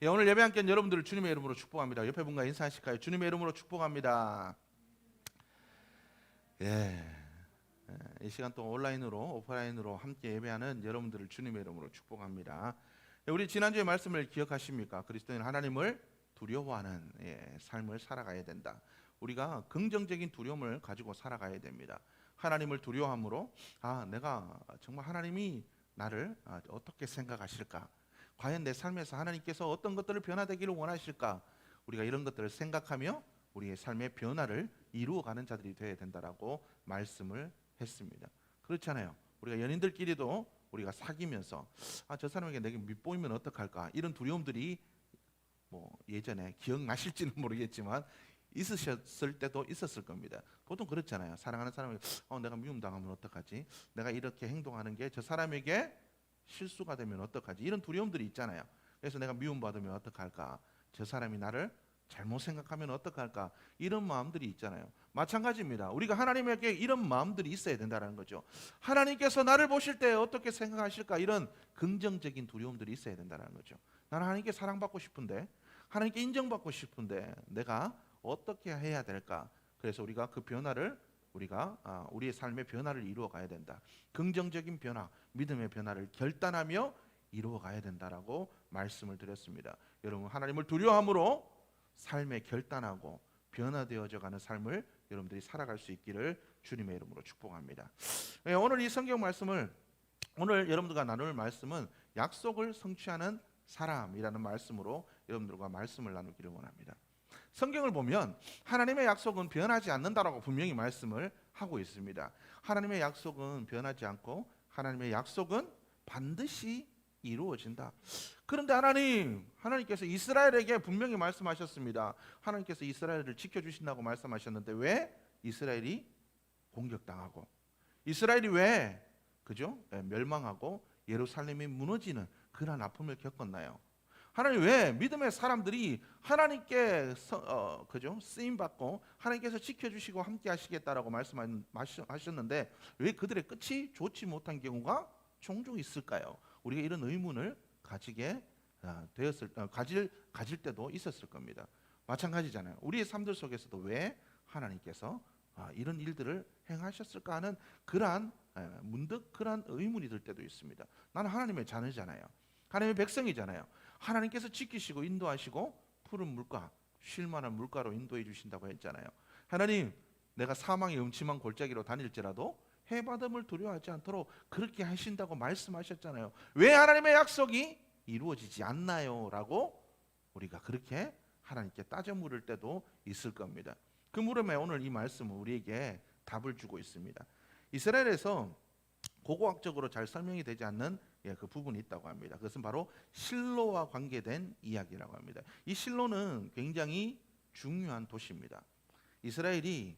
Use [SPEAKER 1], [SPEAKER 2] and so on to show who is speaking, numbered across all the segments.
[SPEAKER 1] 예, 오늘 예배 함께 한 여러분들을 주님의 이름으로 축복합니다. 옆에 분과 인사하실까요? 주님의 이름으로 축복합니다. 예, 이 시간 또 온라인으로 오프라인으로 함께 예배하는 여러분들을 주님의 이름으로 축복합니다. 예, 우리 지난주의 말씀을 기억하십니까? 그리스도인 하나님을 두려워하는 삶을 살아가야 된다. 우리가 긍정적인 두려움을 가지고 살아가야 됩니다. 하나님을 두려워함으로 내가 정말 하나님이 나를 어떻게 생각하실까? 과연 내 삶에서 하나님께서 어떤 것들을 변화되기를 원하실까? 우리가 이런 것들을 생각하며 우리의 삶의 변화를 이루어가는 자들이 되어야 된다라고 말씀을 했습니다. 그렇잖아요. 우리가 연인들끼리도 우리가 사귀면서 저 사람에게 내게 밉보이면 어떡할까? 이런 두려움들이 예전에 기억나실지는 모르겠지만 있으셨을 때도 있었을 겁니다. 보통 그렇잖아요. 사랑하는 사람에게 내가 미움당하면 어떡하지? 내가 이렇게 행동하는 게 저 사람에게 실수가 되면 어떡하지? 이런 두려움들이 있잖아요. 그래서 내가 미움받으면 어떡할까? 저 사람이 나를 잘못 생각하면 어떡할까? 이런 마음들이 있잖아요. 마찬가지입니다. 우리가 하나님에게 이런 마음들이 있어야 된다는 거죠. 하나님께서 나를 보실 때 어떻게 생각하실까? 이런 긍정적인 두려움들이 있어야 된다는 거죠. 나는 하나님께 사랑받고 싶은데, 하나님께 인정받고 싶은데 내가 어떻게 해야 될까? 그래서 우리가 그 변화를 우리의 삶의 변화를 이루어 가야 된다. 긍정적인 변화, 믿음의 변화를 결단하며 이루어 가야 된다라고 말씀을 드렸습니다. 여러분, 하나님을 두려워함으로 삶에 결단하고 변화되어져 가는 삶을 여러분들이 살아갈 수 있기를 주님의 이름으로 축복합니다. 오늘 이 성경 말씀을 오늘 여러분들과 나눌 말씀은 약속을 성취하는 사람이라는 말씀으로 여러분들과 말씀을 나누기를 원합니다. 성경을 보면 하나님의 약속은 변하지 않는다라고 분명히 말씀을 하고 있습니다. 하나님의 약속은 변하지 않고 하나님의 약속은 반드시 이루어진다. 그런데 하나님께서 이스라엘에게 분명히 말씀하셨습니다. 하나님께서 이스라엘을 지켜주신다고 말씀하셨는데 왜 이스라엘이 공격당하고 이스라엘이 왜 멸망하고 예루살렘이 무너지는 그런 아픔을 겪었나요? 하나님 왜 믿음의 사람들이 하나님께 쓰임 받고 하나님께서 지켜주시고 함께 하시겠다라고 말씀하셨는데 왜 그들의 끝이 좋지 못한 경우가 종종 있을까요? 우리가 이런 의문을 가질 때도 있었을 겁니다. 마찬가지잖아요. 우리의 삶들 속에서도 왜 하나님께서 이런 일들을 행하셨을까 하는 문득 그러한 의문이 들 때도 있습니다. 나는 하나님의 자녀잖아요. 하나님의 백성이잖아요. 하나님께서 지키시고 인도하시고 푸른 물가, 쉴만한 물가로 인도해 주신다고 했잖아요. 하나님, 내가 사망의 음침한 골짜기로 다닐지라도 해바름을 두려워하지 않도록 그렇게 하신다고 말씀하셨잖아요. 왜 하나님의 약속이 이루어지지 않나요? 라고 우리가 그렇게 하나님께 따져 물을 때도 있을 겁니다. 그 물음에 오늘 이 말씀은 우리에게 답을 주고 있습니다. 이스라엘에서 고고학적으로 잘 설명이 되지 않는 그 부분이 있다고 합니다. 그것은 바로 실로와 관계된 이야기라고 합니다. 이 실로는 굉장히 중요한 도시입니다. 이스라엘이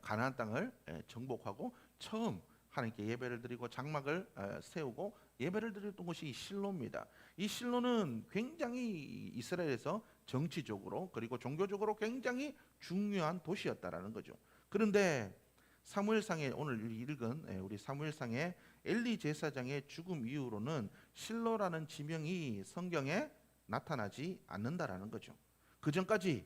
[SPEAKER 1] 가나안 땅을 정복하고 처음 하나님께 예배를 드리고 장막을 세우고 예배를 드렸던 곳이 이 실로입니다. 이 실로는 굉장히 이스라엘에서 정치적으로 그리고 종교적으로 굉장히 중요한 도시였다라는 거죠. 그런데 사무엘상에 오늘 읽은 우리 사무엘상의 엘리 제사장의 죽음 이후로는 실로라는 지명이 성경에 나타나지 않는다라는 거죠. 그 전까지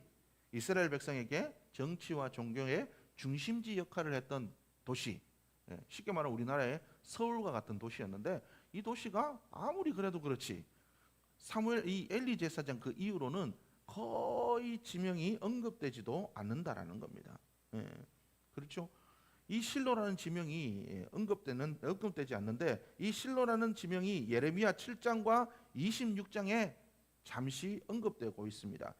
[SPEAKER 1] 이스라엘 백성에게 정치와 종교의 중심지 역할을 했던 도시, 쉽게 말하면 우리나라의 서울과 같은 도시였는데 이 도시가 아무리 그래도 그렇지 이 엘리 제사장 그 이후로는 거의 지명이 언급되지도 않는다라는 겁니다. 그렇죠? 이 실로라는 지명이 언급되지 않는데 이 실로라는 지명이 예레미야 7장과 26장에 잠시 언급되고 있습니다.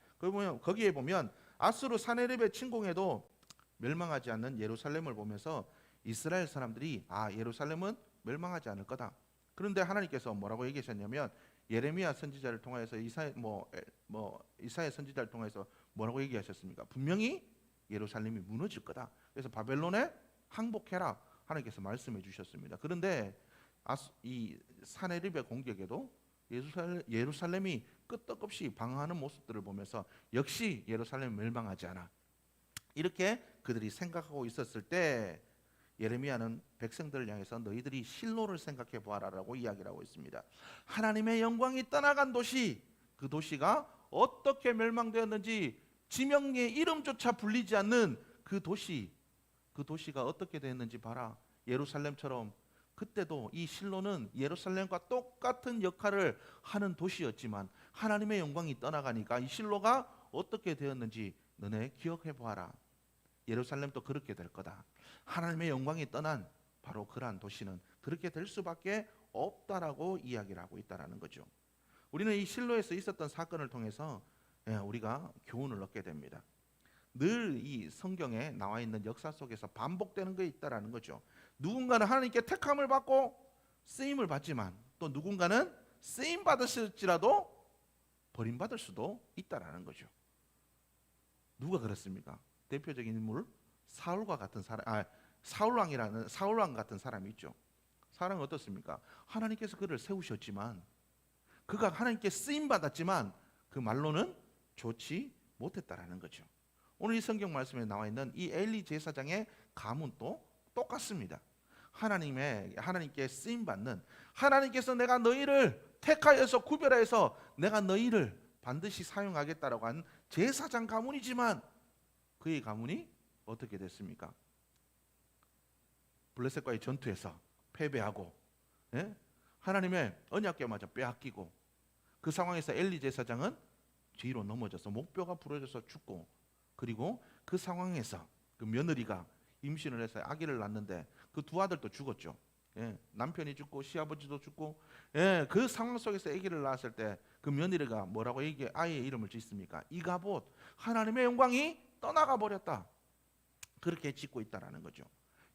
[SPEAKER 1] 거기에 보면 아수르 사네립의 침공에도 멸망하지 않는 예루살렘을 보면서 이스라엘 사람들이 예루살렘은 멸망하지 않을 거다. 그런데 하나님께서 뭐라고 얘기하셨냐면 예레미야 선지자를 통해서 이사야 선지자를 통해서 뭐라고 얘기하셨습니까? 분명히 예루살렘이 무너질 거다. 그래서 바벨론에 항복해라 하나님께서 말씀해 주셨습니다. 그런데 이 사네립의 공격에도 예루살렘이 끄떡없이 방어하는 모습들을 보면서 역시 예루살렘 멸망하지 않아. 이렇게 그들이 생각하고 있었을 때 예레미야는 백성들을 향해서 너희들이 실로를 생각해 보아라라고 이야기를 하고 있습니다. 하나님의 영광이 떠나간 도시, 그 도시가 어떻게 멸망되었는지 지명의 이름조차 불리지 않는 그 도시가 어떻게 되었는지 봐라. 예루살렘처럼 그때도 이 실로는 예루살렘과 똑같은 역할을 하는 도시였지만 하나님의 영광이 떠나가니까 이 실로가 어떻게 되었는지 너네 기억해 보아라. 예루살렘도 그렇게 될 거다. 하나님의 영광이 떠난 바로 그러한 도시는 그렇게 될 수밖에 없다라고 이야기를 하고 있다라는 거죠. 우리는 이 실로에서 있었던 사건을 통해서 우리가 교훈을 얻게 됩니다. 늘 이 성경에 나와 있는 역사 속에서 반복되는 게 있다라는 거죠. 누군가는 하나님께 택함을 받고 쓰임을 받지만 또 누군가는 쓰임 받으실지라도 버림받을 수도 있다라는 거죠. 누가 그렇습니까? 대표적인 인물 사울과 같은 사람, 사울왕 같은 사람이 있죠. 사람은 어떻습니까? 하나님께서 그를 세우셨지만 그가 하나님께 쓰임 받았지만 그 말로는 좋지 못했다라는 거죠. 오늘 이 성경 말씀에 나와 있는 이 엘리 제사장의 가문도 똑같습니다. 하나님께 쓰임 받는, 하나님께서 내가 너희를 택하여서 구별하여서 내가 너희를 반드시 사용하겠다라고 한 제사장 가문이지만 그의 가문이 어떻게 됐습니까? 블레셋과의 전투에서 패배하고 하나님의 언약궤마저 빼앗기고 그 상황에서 엘리 제사장은 뒤로 넘어져서 목뼈가 부러져서 죽고, 그리고 그 상황에서 그 며느리가 임신을 해서 아기를 낳는데 그 두 아들도 죽었죠. 남편이 죽고 시아버지도 죽고, 그 상황 속에서 아기를 낳았을 때 그 며느리가 뭐라고 아이의 이름을 짓습니까? 이가봇, 하나님의 영광이 떠나가 버렸다. 그렇게 짓고 있다라는 거죠.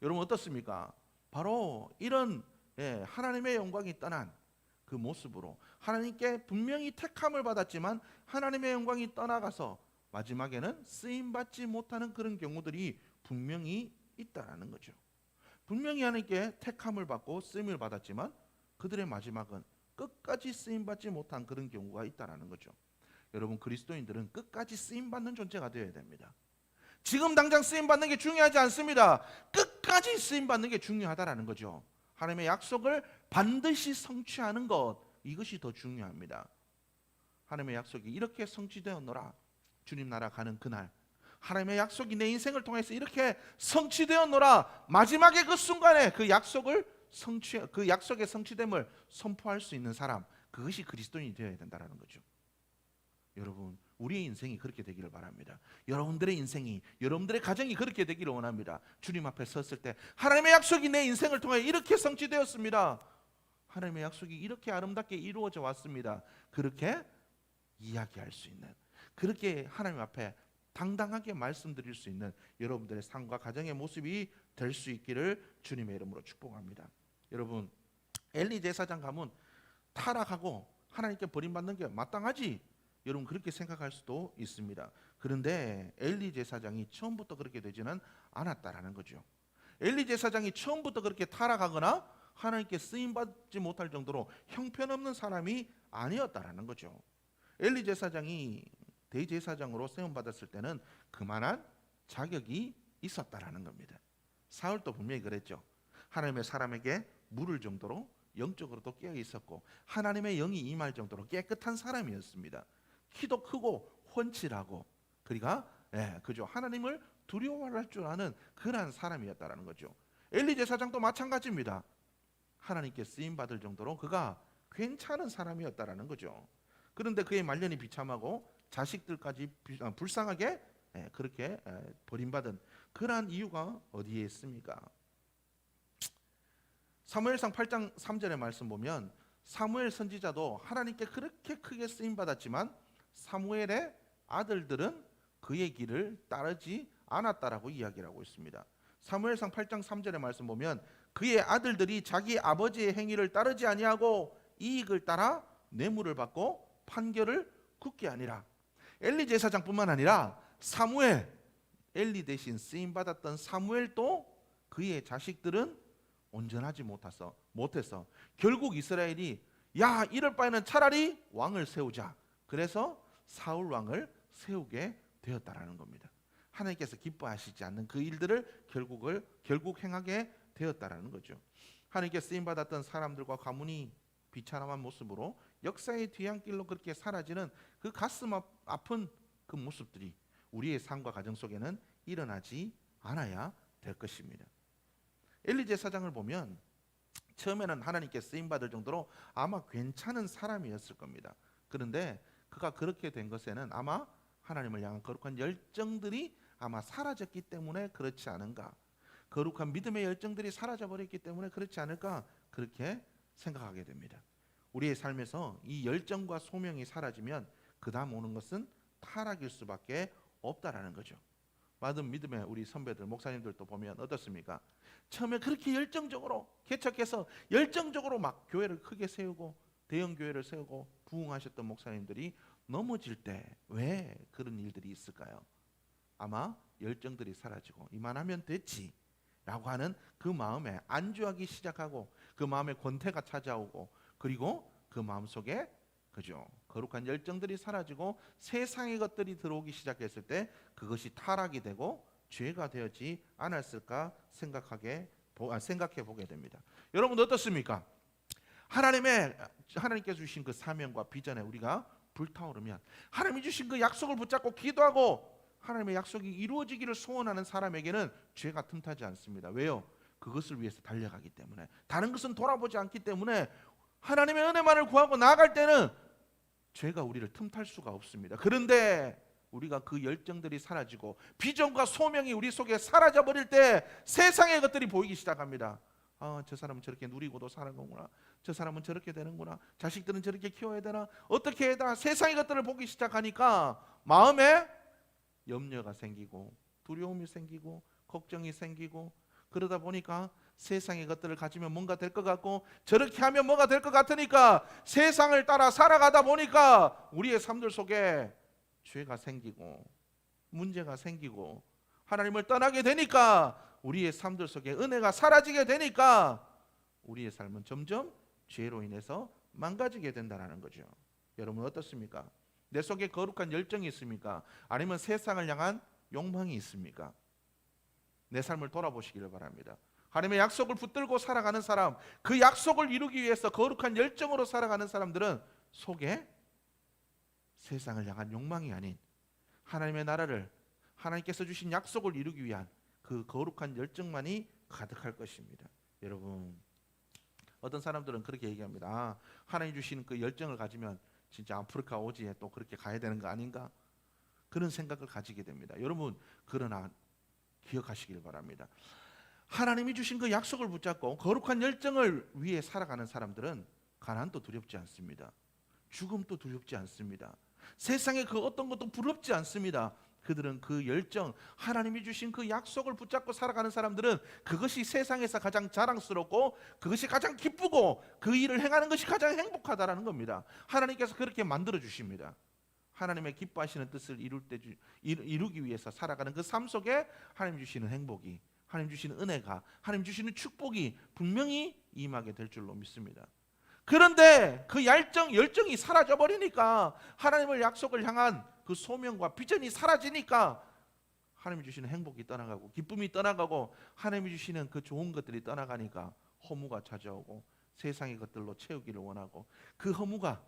[SPEAKER 1] 여러분 어떻습니까? 바로 이런 하나님의 영광이 떠난 그 모습으로 하나님께 분명히 택함을 받았지만 하나님의 영광이 떠나가서 마지막에는 쓰임받지 못하는 그런 경우들이 분명히 있다라는 거죠. 분명히 하나님께 택함을 받고 쓰임을 받았지만 그들의 마지막은 끝까지 쓰임받지 못한 그런 경우가 있다라는 거죠. 여러분 그리스도인들은 끝까지 쓰임받는 존재가 되어야 됩니다. 지금 당장 쓰임받는 게 중요하지 않습니다. 끝까지 쓰임받는 게 중요하다라는 거죠. 하나님의 약속을 반드시 성취하는 것, 이것이 더 중요합니다. 하나님의 약속이 이렇게 성취되었노라. 주님 나라 가는 그날 하나님의 약속이 내 인생을 통해서 이렇게 성취되었노라. 마지막에 그 순간에 그 약속의 성취됨을 선포할 수 있는 사람, 그것이 그리스도인이 되어야 된다는 거죠. 여러분 우리의 인생이 그렇게 되기를 바랍니다. 여러분들의 인생이, 여러분들의 가정이 그렇게 되기를 원합니다. 주님 앞에 섰을 때 하나님의 약속이 내 인생을 통해 이렇게 성취되었습니다. 하나님의 약속이 이렇게 아름답게 이루어져 왔습니다. 그렇게 이야기할 수 있는, 그렇게 하나님 앞에 당당하게 말씀드릴 수 있는 여러분들의 삶과 가정의 모습이 될 수 있기를 주님의 이름으로 축복합니다. 여러분 엘리 제사장 가문 타락하고 하나님께 버림받는 게 마땅하지, 여러분 그렇게 생각할 수도 있습니다. 그런데 엘리 제사장이 처음부터 그렇게 되지는 않았다라는 거죠. 엘리 제사장이 처음부터 그렇게 타락하거나 하나님께 쓰임받지 못할 정도로 형편없는 사람이 아니었다라는 거죠. 엘리 제사장이 대제사장으로 세움받았을 때는 그만한 자격이 있었다라는 겁니다. 사울도 분명히 그랬죠. 하나님의 사람에게 물을 정도로 영적으로도 깨어 있었고 하나님의 영이 임할 정도로 깨끗한 사람이었습니다. 키도 크고 훤칠하고 그리가 그죠, 하나님을 두려워할 줄 아는 그러한 사람이었다라는 거죠. 엘리 제사장도 마찬가지입니다. 하나님께 쓰임 받을 정도로 그가 괜찮은 사람이었다라는 거죠. 그런데 그의 말년이 비참하고 자식들까지 불쌍하게 그렇게 버림받은 그러한 이유가 어디에 있습니까? 사무엘상 8장 3절의 말씀 보면 사무엘 선지자도 하나님께 그렇게 크게 쓰임 받았지만 사무엘의 아들들은 그의 길을 따르지 않았다라고 이야기를 하고 있습니다. 사무엘상 8장 3절의 말씀 보면 그의 아들들이 자기 아버지의 행위를 따르지 아니하고 이익을 따라 뇌물을 받고 판결을 굳게 하니라. 엘리 제사장뿐만 아니라 사무엘, 엘리 대신 쓰임 받았던 사무엘도 그의 자식들은 온전하지 못해서 결국 이스라엘이 야 이럴 바에는 차라리 왕을 세우자. 그래서 사울 왕을 세우게 되었다라는 겁니다. 하나님께서 기뻐하시지 않는 그 일들을 결국 행하게 되었다라는 거죠. 하나님께 쓰임 받았던 사람들과 가문이 비참한 모습으로 역사의 뒤안길로 그렇게 사라지는 그 가슴 아픈 그 모습들이 우리의 삶과 가정 속에는 일어나지 않아야 될 것입니다. 엘리 제사장을 보면 처음에는 하나님께 쓰임받을 정도로 아마 괜찮은 사람이었을 겁니다. 그런데 그가 그렇게 된 것에는 아마 하나님을 향한 거룩한 열정들이 아마 사라졌기 때문에 그렇지 않은가, 거룩한 믿음의 열정들이 사라져버렸기 때문에 그렇지 않을까, 그렇게 생각하게 됩니다. 우리의 삶에서 이 열정과 소명이 사라지면 그 다음 오는 것은 타락일 수밖에 없다라는 거죠. 많은 믿음의 우리 선배들, 목사님들도 보면 어떻습니까? 처음에 그렇게 열정적으로 개척해서 열정적으로 막 교회를 크게 세우고 대형 교회를 세우고 부흥하셨던 목사님들이 넘어질 때 왜 그런 일들이 있을까요? 아마 열정들이 사라지고 이만하면 됐지 라고 하는 그 마음에 안주하기 시작하고 그 마음에 권태가 찾아오고 그리고 그 마음속에 그죠? 거룩한 열정들이 사라지고 세상의 것들이 들어오기 시작했을 때 그것이 타락이 되고 죄가 되었지 않았을까 생각해 보게 됩니다. 여러분 어떻습니까? 하나님께서 주신 그 사명과 비전에 우리가 불타오르면 하나님이 주신 그 약속을 붙잡고 기도하고 하나님의 약속이 이루어지기를 소원하는 사람에게는 죄가 틈타지 않습니다. 왜요? 그것을 위해서 달려가기 때문에, 다른 것은 돌아보지 않기 때문에 하나님의 은혜만을 구하고 나아갈 때는 죄가 우리를 틈탈 수가 없습니다. 그런데 우리가 그 열정들이 사라지고 비전과 소명이 우리 속에 사라져 버릴 때 세상의 것들이 보이기 시작합니다. 저 사람은 저렇게 누리고도 사는 거구나, 저 사람은 저렇게 되는구나, 자식들은 저렇게 키워야 되나, 어떻게 해야 되나, 세상의 것들을 보기 시작하니까 마음에 염려가 생기고 두려움이 생기고 걱정이 생기고, 그러다 보니까 세상의 것들을 가지면 뭔가 될 것 같고 저렇게 하면 뭐가 될 것 같으니까 세상을 따라 살아가다 보니까 우리의 삶들 속에 죄가 생기고 문제가 생기고 하나님을 떠나게 되니까 우리의 삶들 속에 은혜가 사라지게 되니까 우리의 삶은 점점 죄로 인해서 망가지게 된다는 거죠. 여러분 어떻습니까? 내 속에 거룩한 열정이 있습니까? 아니면 세상을 향한 욕망이 있습니까? 내 삶을 돌아보시기를 바랍니다. 하나님의 약속을 붙들고 살아가는 사람, 그 약속을 이루기 위해서 거룩한 열정으로 살아가는 사람들은 속에 세상을 향한 욕망이 아닌 하나님의 나라를, 하나님께서 주신 약속을 이루기 위한 그 거룩한 열정만이 가득할 것입니다. 여러분 어떤 사람들은 그렇게 얘기합니다. 하나님 주신 그 열정을 가지면 진짜 아프리카 오지에 또 그렇게 가야 되는 거 아닌가? 그런 생각을 가지게 됩니다. 여러분 그러나 기억하시길 바랍니다. 하나님이 주신 그 약속을 붙잡고 거룩한 열정을 위해 살아가는 사람들은 가난도 두렵지 않습니다. 죽음도 두렵지 않습니다. 세상의 그 어떤 것도 부럽지 않습니다. 그들은 그 열정, 하나님이 주신 그 약속을 붙잡고 살아가는 사람들은 그것이 세상에서 가장 자랑스럽고 그것이 가장 기쁘고 그 일을 행하는 것이 가장 행복하다라는 겁니다. 하나님께서 그렇게 만들어 주십니다. 하나님의 기뻐하시는 뜻을 이루기 위해서 살아가는 그 삶 속에 하나님 주시는 행복이, 하나님 주시는 은혜가, 하나님 주시는 축복이 분명히 임하게 될 줄로 믿습니다. 그런데 그 열정이 사라져 버리니까, 하나님의 약속을 향한 그 소명과 비전이 사라지니까 하나님이 주시는 행복이 떠나가고 기쁨이 떠나가고 하나님이 주시는 그 좋은 것들이 떠나가니까 허무가 찾아오고 세상의 것들로 채우기를 원하고 그 허무를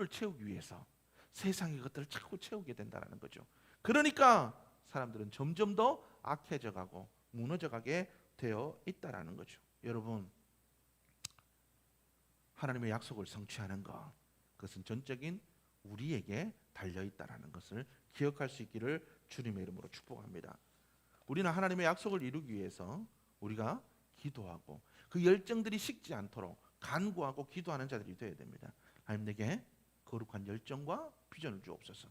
[SPEAKER 1] 채우기 위해서 세상의 것들을 자꾸 채우게 된다는 거죠. 그러니까 사람들은 점점 더 악해져 가고 무너져 가게 되어 있다는 거죠. 여러분 하나님의 약속을 성취하는 것, 그것은 전적인 우리에게 달려있다는 것을 기억할 수 있기를 주님의 이름으로 축복합니다. 우리는 하나님의 약속을 이루기 위해서 우리가 기도하고 그 열정들이 식지 않도록 간구하고 기도하는 자들이 되어야 됩니다. 하나님 내게 거룩한 열정과 비전을 주옵소서.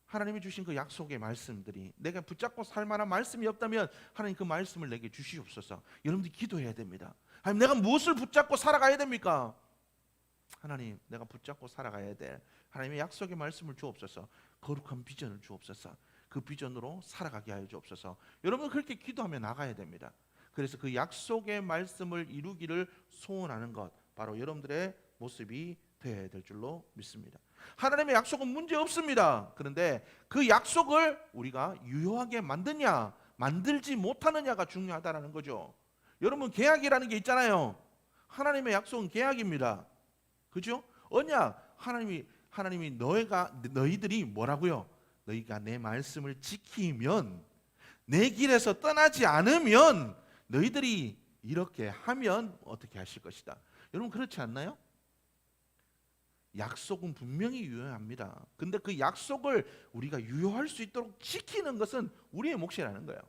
[SPEAKER 1] 하나님이 주신 그 약속의 말씀들이 내가 붙잡고 살 만한 말씀이 없다면 하나님 그 말씀을 내게 주시옵소서. 여러분들이 기도해야 됩니다. 하나님 내가 무엇을 붙잡고 살아가야 됩니까? 하나님 내가 붙잡고 살아가야 될 하나님의 약속의 말씀을 주옵소서. 거룩한 비전을 주옵소서. 그 비전으로 살아가게 하여 주옵소서. 여러분 그렇게 기도하며 나가야 됩니다. 그래서 그 약속의 말씀을 이루기를 소원하는 것, 바로 여러분들의 모습이 되어야 될 줄로 믿습니다. 하나님의 약속은 문제 없습니다. 그런데 그 약속을 우리가 유효하게 만드냐 만들지 못하느냐가 중요하다는 거죠. 여러분 계약이라는 게 있잖아요. 하나님의 약속은 계약입니다. 그죠? 언약. 하나님이 너희들이 뭐라고요? 너희가 내 말씀을 지키면, 내 길에서 떠나지 않으면, 너희들이 이렇게 하면 어떻게 하실 것이다. 여러분 그렇지 않나요? 약속은 분명히 유효합니다. 근데 그 약속을 우리가 유효할 수 있도록 지키는 것은 우리의 몫이라는 거예요.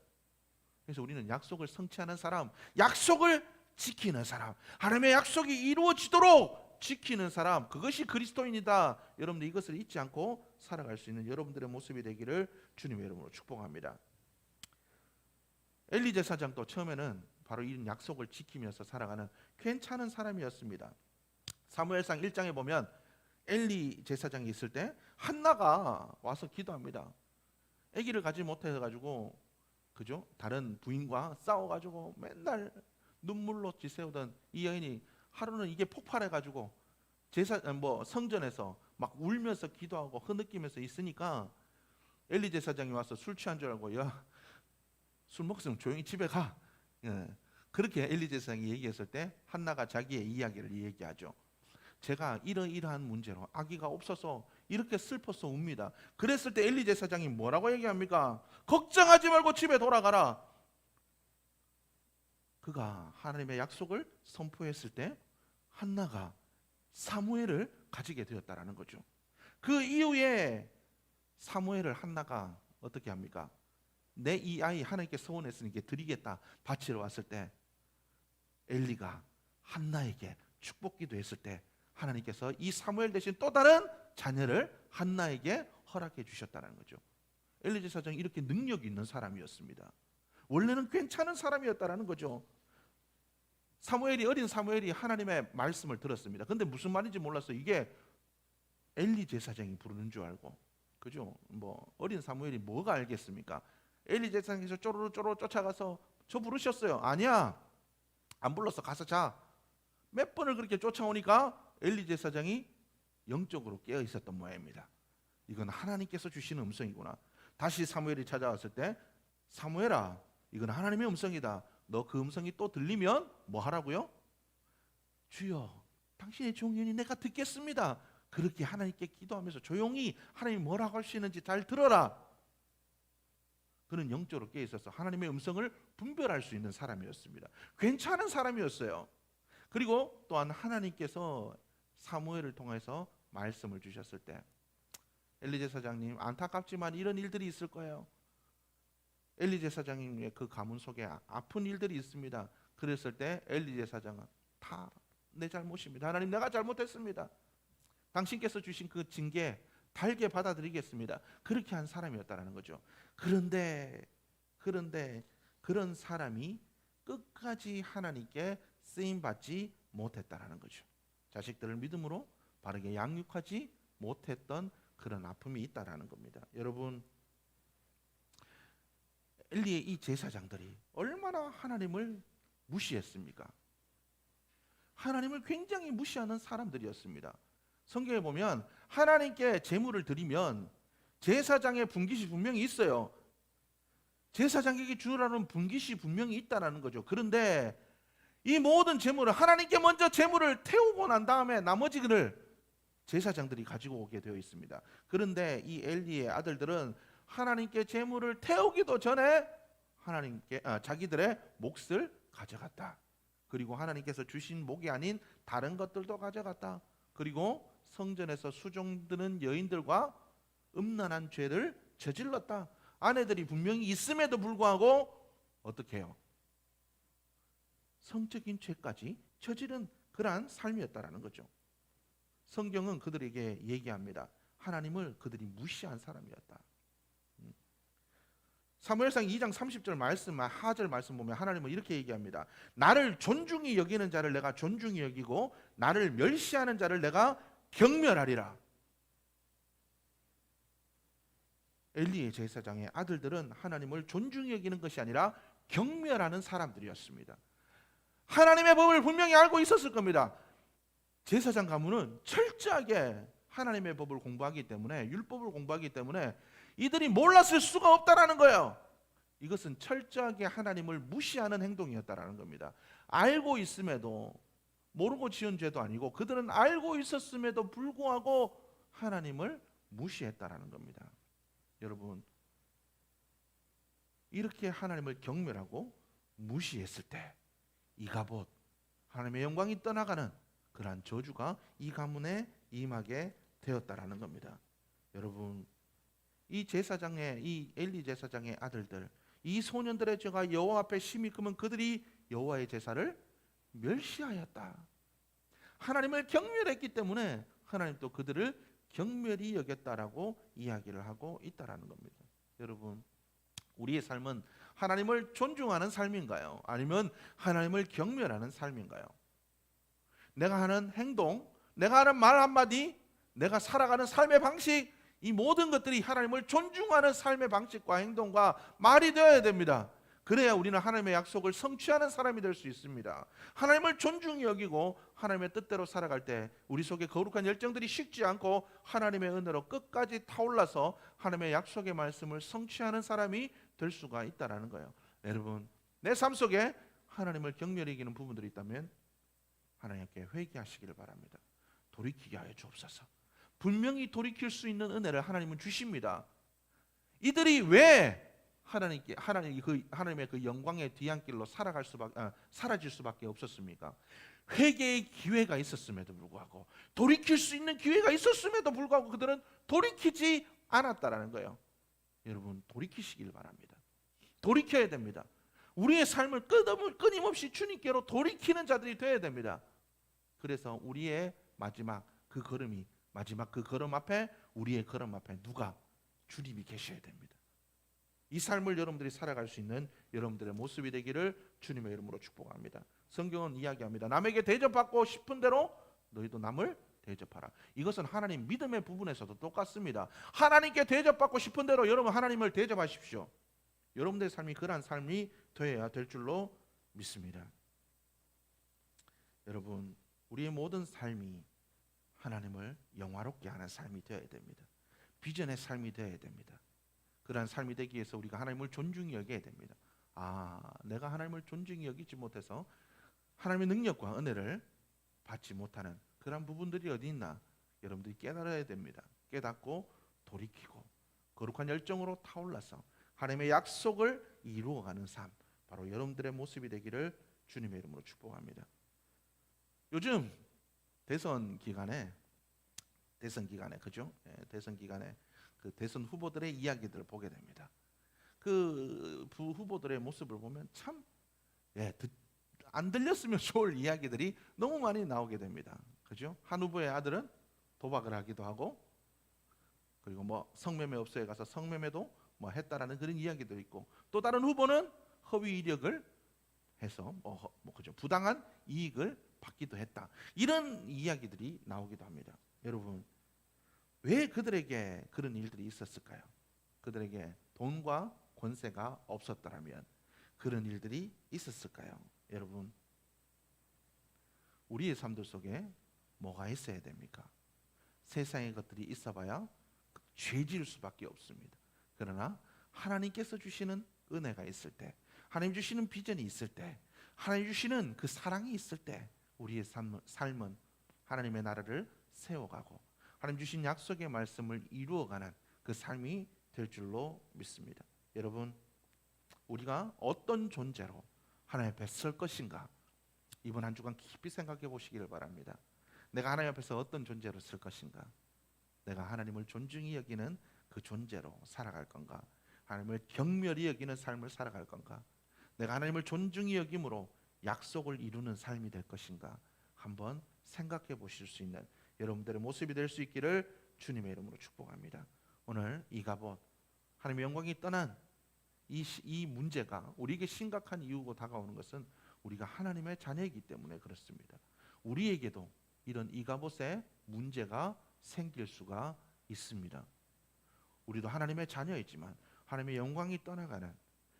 [SPEAKER 1] 그래서 우리는 약속을 성취하는 사람, 약속을 지키는 사람, 하나님의 약속이 이루어지도록 지키는 사람, 그것이 그리스도인이다. 여러분들 이것을 잊지 않고 살아갈 수 있는 여러분들의 모습이 되기를 주님의 이름으로 축복합니다. 엘리 제사장도 처음에는 바로 이런 약속을 지키면서 살아가는 괜찮은 사람이었습니다. 사무엘상 1장에 보면 엘리 제사장이 있을 때 한나가 와서 기도합니다. 아기를 가지 못해 가지고, 그죠? 다른 부인과 싸워 가지고 맨날 눈물로 지새우던 이 여인이 하루는 이게 폭발해 가지고 성전에서 막 울면서 기도하고 흐느끼면서 있으니까 엘리 제사장이 와서 술 취한 줄 알고, 야, 술 먹으면 조용히 집에 가. 그렇게 엘리 제사장이 얘기했을 때 한나가 자기의 이야기를 얘기하죠. 제가 이러이러한 문제로 아기가 없어서 이렇게 슬퍼서 웁니다. 그랬을 때 엘리 제사장이 뭐라고 얘기합니까? 걱정하지 말고 집에 돌아가라. 그가 하나님의 약속을 선포했을 때 한나가 사무엘을 가지게 되었다라는 거죠. 그 이후에 사무엘을 한나가 어떻게 합니까? 내 이 아이 하나님께 서원했으니까 드리겠다 바치러 왔을 때 엘리가 한나에게 축복기도 했을 때 하나님께서 이 사무엘 대신 또 다른 자녀를 한나에게 허락해 주셨다는 거죠. 엘리 제사장이 이렇게 능력이 있는 사람이었습니다. 원래는 괜찮은 사람이었다라는 거죠. 어린 사무엘이 하나님의 말씀을 들었습니다. 근데 무슨 말인지 몰랐어. 이게 엘리 제사장이 부르는 줄 알고, 그죠? 어린 사무엘이 뭐가 알겠습니까? 엘리 제사장께서 쪼르르 쫓아가서 저 부르셨어요. 아니야, 안 불렀어. 가서 자. 몇 번을 그렇게 쫓아오니까 엘리 제사장이 영적으로 깨어 있었던 모양입니다. 이건 하나님께서 주시는 음성이구나. 다시 사무엘이 찾아왔을 때, 사무엘아, 이건 하나님의 음성이다. 너 그 음성이 또 들리면 뭐 하라고요? 주여, 당신의 종이니 내가 듣겠습니다. 그렇게 하나님께 기도하면서 조용히 하나님이 뭐라고 하시는지 잘 들어라. 그는 영적으로 깨어 있어서 하나님의 음성을 분별할 수 있는 사람이었습니다. 괜찮은 사람이었어요. 그리고 또한 하나님께서 사무엘을 통해서 말씀을 주셨을 때, 엘리 제사장님 안타깝지만 이런 일들이 있을 거예요. 엘리 제사장님의 그 가문 속에 아픈 일들이 있습니다. 그랬을 때 엘리 제사장은 다 내 잘못입니다. 하나님, 내가 잘못했습니다. 당신께서 주신 그 징계 달게 받아들이겠습니다. 그렇게 한 사람이었다는 거죠. 그런데 그런 사람이 끝까지 하나님께 쓰임받지 못했다는 거죠. 자식들을 믿음으로 바르게 양육하지 못했던 그런 아픔이 있다라는 겁니다. 여러분, 엘리의 이 제사장들이 얼마나 하나님을 무시했습니까? 하나님을 굉장히 무시하는 사람들이었습니다. 성경에 보면 하나님께 제물을 드리면 제사장의 분깃이 분명히 있어요. 제사장에게 주라는 분깃이 분명히 있다는 거죠. 그런데 이 모든 제물을 하나님께 먼저 제물을 태우고 난 다음에 나머지 그를 제사장들이 가지고 오게 되어 있습니다. 그런데 이 엘리의 아들들은 하나님께 제물을 태우기도 전에 자기들의 몫을 가져갔다. 그리고 하나님께서 주신 목이 아닌 다른 것들도 가져갔다. 그리고 성전에서 수종드는 여인들과 음란한 죄를 저질렀다. 아내들이 분명히 있음에도 불구하고 어떻게 해요? 성적인 죄까지 저지른 그러한 삶이었다라는 거죠. 성경은 그들에게 얘기합니다. 하나님을 그들이 무시한 사람이었다. 사무엘상 2장 30절 말씀, 하절 말씀 보면 하나님은 이렇게 얘기합니다. 나를 존중히 여기는 자를 내가 존중히 여기고 나를 멸시하는 자를 내가 경멸하리라. 엘리의 제사장의 아들들은 하나님을 존중히 여기는 것이 아니라 경멸하는 사람들이었습니다. 하나님의 법을 분명히 알고 있었을 겁니다. 제사장 가문은 철저하게 하나님의 법을 공부하기 때문에, 율법을 공부하기 때문에 이들이 몰랐을 수가 없다라는 거예요. 이것은 철저하게 하나님을 무시하는 행동이었다라는 겁니다. 알고 있음에도 모르고 지은 죄도 아니고 그들은 알고 있었음에도 불구하고 하나님을 무시했다라는 겁니다. 여러분, 이렇게 하나님을 경멸하고 무시했을 때 이가봇, 하나님의 영광이 떠나가는 그러한 저주가 이 가문에 임하게 되었다라는 겁니다. 여러분, 이 엘리 제사장의 아들들, 이 소년들의 죄가 여호와 앞에 심히 크면 그들이 여호와의 제사를 멸시하였다. 하나님을 경멸했기 때문에 하나님도 그들을 경멸히 여겼다라고 이야기를 하고 있다라는 겁니다. 여러분, 우리의 삶은 하나님을 존중하는 삶인가요? 아니면 하나님을 경멸하는 삶인가요? 내가 하는 행동, 내가 하는 말 한마디, 내가 살아가는 삶의 방식, 이 모든 것들이 하나님을 존중하는 삶의 방식과 행동과 말이 되어야 됩니다. 그래야 우리는 하나님의 약속을 성취하는 사람이 될 수 있습니다. 하나님을 존중히 여기고 하나님의 뜻대로 살아갈 때 우리 속에 거룩한 열정들이 식지 않고 하나님의 은혜로 끝까지 타올라서 하나님의 약속의 말씀을 성취하는 사람이 될 수가 있다라는 거예요. 여러분, 내 삶 속에 하나님을 경멸히 여기는 부분들이 있다면 하나님께 회개하시기를 바랍니다. 돌이키게 하여 주옵소서. 분명히 돌이킬 수 있는 은혜를 하나님은 주십니다. 이들이 왜 하나님의 그 영광의 뒤안길로 사라질 수밖에 없었습니까? 회개의 기회가 있었음에도 불구하고, 돌이킬 수 있는 기회가 있었음에도 불구하고 그들은 돌이키지 않았다라는 거예요. 여러분, 돌이키시길 바랍니다. 돌이켜야 됩니다. 우리의 삶을 끊임없이 주님께로 돌이키는 자들이 되어야 됩니다. 그래서 우리의 마지막 그 걸음 앞에, 우리의 걸음 앞에 누가? 주님이 계셔야 됩니다. 이 삶을 여러분들이 살아갈 수 있는 여러분들의 모습이 되기를 주님의 이름으로 축복합니다. 성경은 이야기합니다. 남에게 대접받고 싶은 대로 너희도 남을 대접하라. 이것은 하나님 믿음의 부분에서도 똑같습니다. 하나님께 대접받고 싶은 대로 여러분 하나님을 대접하십시오. 여러분들의 삶이 그러한 삶이 되어야 될 줄로 믿습니다. 여러분, 우리의 모든 삶이 하나님을 영화롭게 하는 삶이 되어야 됩니다. 비전의 삶이 되어야 됩니다. 그러한 삶이 되기 위해서 우리가 하나님을 존중히 여겨야 됩니다. 내가 하나님을 존중히 여기지 못해서 하나님의 능력과 은혜를 받지 못하는 그런 부분들이 어디 있나 여러분들이 깨달아야 됩니다. 깨닫고 돌이키고 거룩한 열정으로 타올라서 하나님의 약속을 이루어가는 삶, 바로 여러분들의 모습이 되기를 주님의 이름으로 축복합니다. 요즘 대선 기간에 그죠? 대선 기간에 그 대선 후보들의 이야기들을 보게 됩니다. 그 후보들의 모습을 보면 참 안 들렸으면 좋을 이야기들이 너무 많이 나오게 됩니다. 그죠? 한 후보의 아들은 도박을 하기도 하고, 그리고 뭐 성매매 업소에 가서 성매매도 뭐 했다라는 그런 이야기도 있고, 또 다른 후보는 허위 이력을 해서 그죠? 부당한 이익을 받기도 했다. 이런 이야기들이 나오기도 합니다. 여러분, 왜 그들에게 그런 일들이 있었을까요? 그들에게 돈과 권세가 없었더라면 그런 일들이 있었을까요? 여러분, 우리의 삶들 속에 뭐가 있어야 됩니까? 세상의 것들이 있어봐야 죄질 수밖에 없습니다. 그러나 하나님께서 주시는 은혜가 있을 때, 하나님 주시는 비전이 있을 때, 하나님 주시는 그 사랑이 있을 때 우리의 삶은 하나님의 나라를 세워가고 하나님 주신 약속의 말씀을 이루어가는 그 삶이 될 줄로 믿습니다. 여러분, 우리가 어떤 존재로 하나님 앞에 설 것인가, 이번 한 주간 깊이 생각해 보시기를 바랍니다. 내가 하나님 앞에서 어떤 존재로 설 것인가? 내가 하나님을 존중히 여기는 그 존재로 살아갈 건가? 하나님을 경멸히 여기는 삶을 살아갈 건가? 내가 하나님을 존중히 여김으로 약속을 이루는 삶이 될 것인가? 한번 생각해 보실 수 있는 여러분들의 모습이 될 수 있기를 주님의 이름으로 축복합니다. 오늘 이가봇, 하나님의 영광이 떠난 이 문제가 우리에게 심각한 이유고 다가오는 것은 우리가 하나님의 자녀이기 때문에 그렇습니다. 우리에게도 이런 이가봇의 문제가 생길 수가 있습니다. 우리도 하나님의 자녀이지만 하나님의 영광이 떠나가는,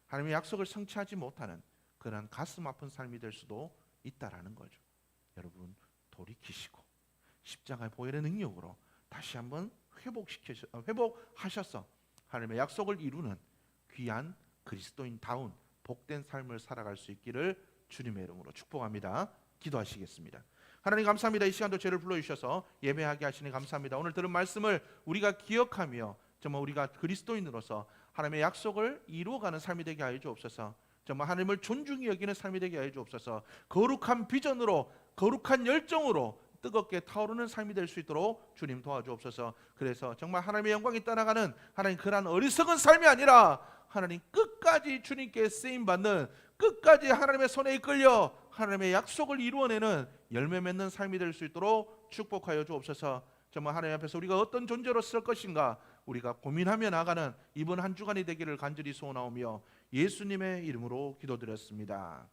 [SPEAKER 1] 하나님의 약속을 성취하지 못하는 그런 가슴 아픈 삶이 될 수도 있다라는 거죠. 여러분, 돌이키시고 십자가의 보혈의 능력으로 다시 한번 회복하셔서 하나님의 약속을 이루는 귀한 그리스도인다운 복된 삶을 살아갈 수 있기를 주님의 이름으로 축복합니다. 기도하시겠습니다. 하나님 감사합니다. 이 시간도 죄를 불러주셔서 예배하게 하시니 감사합니다. 오늘 들은 말씀을 우리가 기억하며 정말 우리가 그리스도인으로서 하나님의 약속을 이루어가는 삶이 되게 하여 주옵소서. 정말 하나님을 존중히 여기는 삶이 되게 하여 주옵소서. 거룩한 비전으로, 거룩한 열정으로 뜨겁게 타오르는 삶이 될 수 있도록 주님 도와주옵소서. 그래서 정말 하나님의 영광이 따라가는 하나님 그러한 어리석은 삶이 아니라 하나님 끝까지 주님께 쓰임받는, 끝까지 하나님의 손에 이끌려 하나님의 약속을 이루어내는 열매 맺는 삶이 될 수 있도록 축복하여 주옵소서. 정말 하나님 앞에서 우리가 어떤 존재로 쓸 것인가 우리가 고민하며 나가는 이번 한 주간이 되기를 간절히 소원하오며 예수님의 이름으로 기도드렸습니다.